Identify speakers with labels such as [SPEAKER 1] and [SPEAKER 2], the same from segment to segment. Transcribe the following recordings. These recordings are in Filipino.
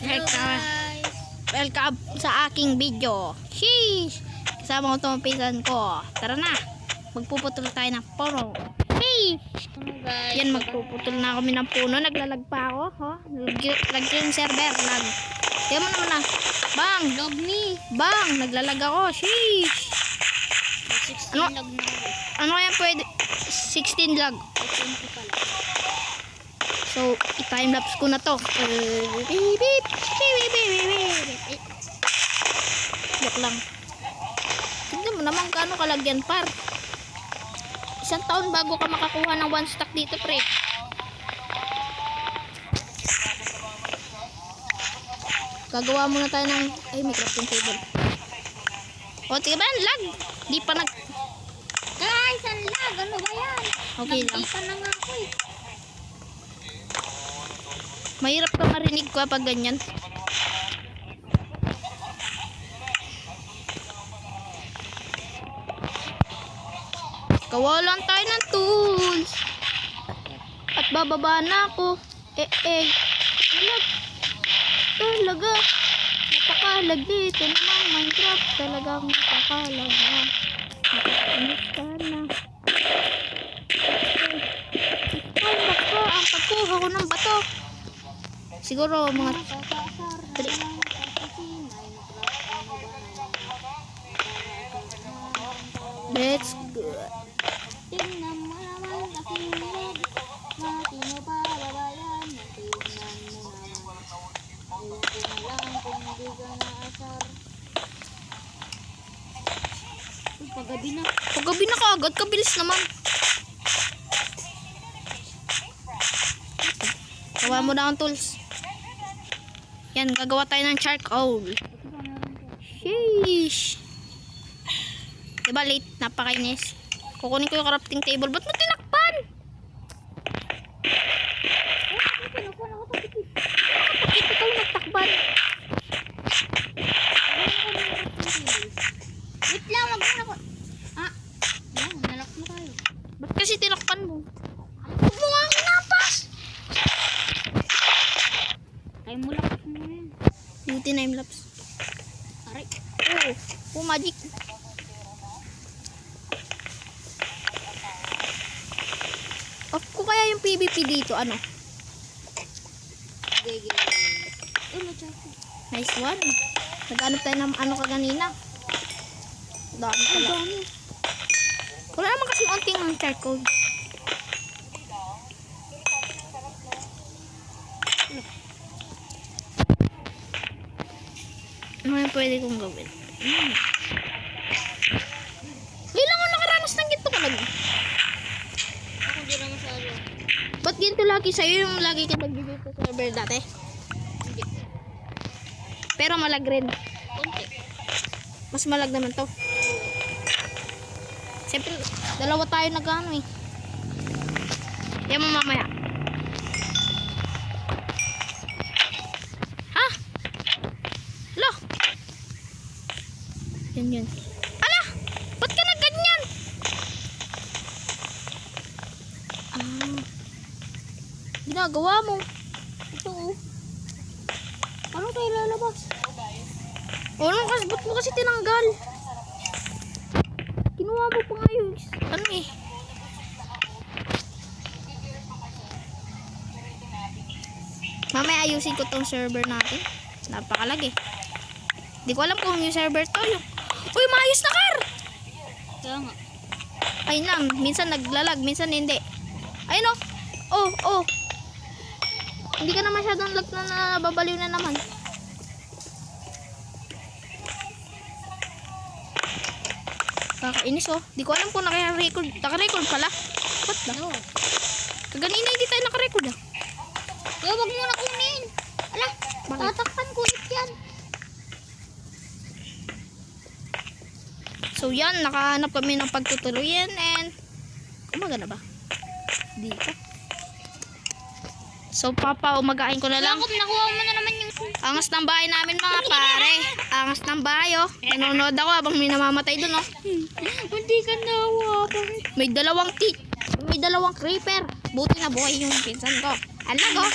[SPEAKER 1] Welcome sa aking video. Sheesh! Kasama ko itong pinsan ko. Tara na. Magpuputol tayo ng puno. Sheesh! Yan, magpuputol na kami ng puno. Naglalag pa ako. Oh. Lag yung server. Lag. Tiyan mo naman na. Bang!
[SPEAKER 2] Log me.
[SPEAKER 1] Bang! Naglalag ako. Sheesh!
[SPEAKER 2] 16 log na ako.
[SPEAKER 1] Ano kaya pwede? 16 lag.
[SPEAKER 2] 20 pala.
[SPEAKER 1] So, i-timelapse ko na to. Joke lang. Tignan mo naman kano kalagyan, par. Isang taon bago ka makakuha ng one stack dito, pre. Gagawa muna tayo ng... Ay, may crafting table. O, tignan ba? Lag! Di pa nag...
[SPEAKER 2] Guys, ang lag. Ano ba yan?
[SPEAKER 1] Okay lang.
[SPEAKER 2] Nagtipan na nga ako eh.
[SPEAKER 1] Mahirap ka marinig ko pag ganyan. Kawalan tayo ng tools. At bababa na ako. Lag. Talaga. Napakalag dito naman Minecraft. Talagang napakalag. Nakakainis ka na. Ay, nako. Ang pagkuha ko ng bato. Siguro mga 3. Let's go.
[SPEAKER 2] Tingnan mo naman aking lag. Matino pa babayan. Tingnan mo naman. Ewan ko na lang kung di ka naasar. Uy, paggabi na.
[SPEAKER 1] Paggabi na kaagad, kabilis naman. Gawa mo na ang tools. Yan, gagawa tayo ng charcoal. Sheesh. Diba late? Napakainis. Kukunin ko yung crafting table. Ba't mo tinakpan? Bakit ikaw nagtakban?
[SPEAKER 2] Wait lang, wag mo na ko. Ah, yan, nalak mo tayo.
[SPEAKER 1] Ba't kasi tinakpan mo? Huwag mo nga kinapas!
[SPEAKER 2] Ay, mulak mo na yan.
[SPEAKER 1] Yung time-lapse.
[SPEAKER 2] Aray.
[SPEAKER 1] Oh, magic. Off ko kaya yung PVP dito, ano?
[SPEAKER 2] Gege. Ano, Chaco?
[SPEAKER 1] Nice one. Nag-anap tayo ng ano kaganina. Dami pala. Wala naman kasi unting ang charcoal. Ano yung pwede kong gawin? Ilang ko nakaranas ng ginto ko lagi.
[SPEAKER 2] Ako di na masyado.
[SPEAKER 1] Ba't ginto lagi sa'yo yung lagi ka nag-video sa server dati?
[SPEAKER 2] Hindi.
[SPEAKER 1] Pero malag rin.
[SPEAKER 2] Kunti.
[SPEAKER 1] Mas malag naman to. Siyempre, dalawa tayo nag-ano eh. Yan mo mamaya. Ha? Lo! Yan. Ala! Ba't ka nagganyan? Ginagawa mo.
[SPEAKER 2] Ito oh. Ano tayo lalabas?
[SPEAKER 1] Ano kasi, ba't mo kasi tinanggal? Kinuha mo pa nga yun. Ano eh? Mamaya ayusin ko tong server natin. Napakalag eh. Hindi ko alam kung yung server to yung... Uy, maayos na kar!
[SPEAKER 2] Kaya nga.
[SPEAKER 1] Ayun lang, minsan naglalag, minsan hindi. Ayun oh. Oh. Hindi ka na masyadong lag na nababaliw na naman. Kakainis oh. Di ko alam kung naka-record. Naka-record pala. What the?
[SPEAKER 2] No.
[SPEAKER 1] Kaganina hindi tayo naka-record ah.
[SPEAKER 2] Kaya wag mo na kunin. Ala,
[SPEAKER 1] Bakit?
[SPEAKER 2] tatakpan ko ulit yan.
[SPEAKER 1] So yan, nakahanap kami ng pagtutuluyan and umaga na ba? Dito. So papa, umagain ko na lang.
[SPEAKER 2] Jacob, nakuha mo na naman yung...
[SPEAKER 1] Angas ng bahay namin mga pare. Angas ng bahay oh. Nanonood ako habang may namamatay dun oh.
[SPEAKER 2] Hindi ka nawa.
[SPEAKER 1] May dalawang creeper. Buti na buhay yung pinsan ko. Alag oh.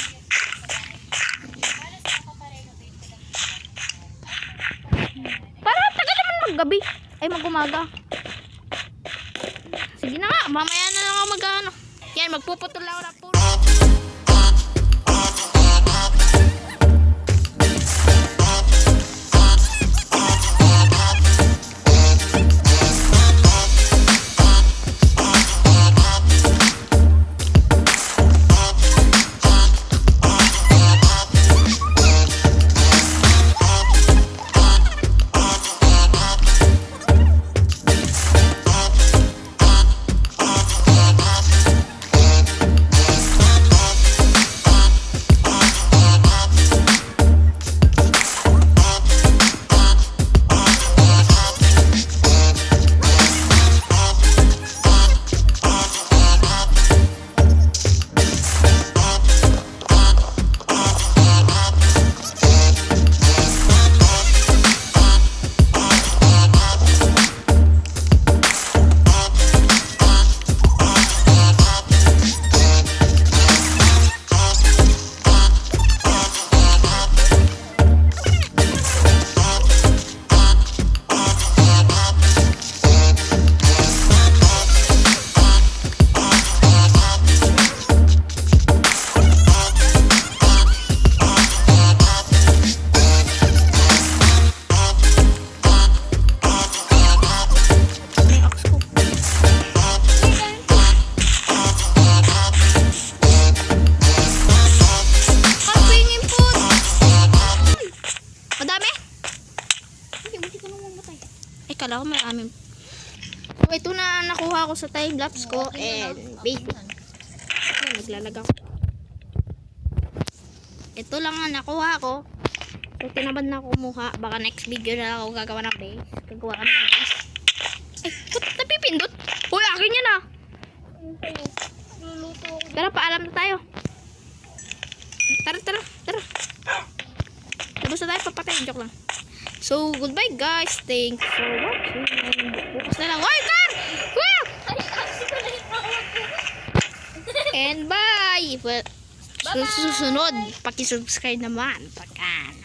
[SPEAKER 1] maggabi. Ay, mag-umaga. Sige na nga, mamaya na lang ako mag-ano. Yan, magpuputol ako ng puno. Kala ko maraming. So, ito na nakuha ko sa time lapse ko. And baby. Naglalag ako. Ito lang ang nakuha ko. So, tinabad na ako kumuha. Baka next video na lang ako gagawa ng base. Gagawa kami ng base. Ay, ba't napipindot? Uy, akin yan ah.
[SPEAKER 2] Luluto ako.
[SPEAKER 1] Tara, paalam na tayo. Tara. Tapos na tayo, papatay. Joke lang. So, goodbye guys. Thanks for watching. Bukas na lang. Hoy, car! Wow! And bye! Well, susunod, pakisubscribe naman. Pagka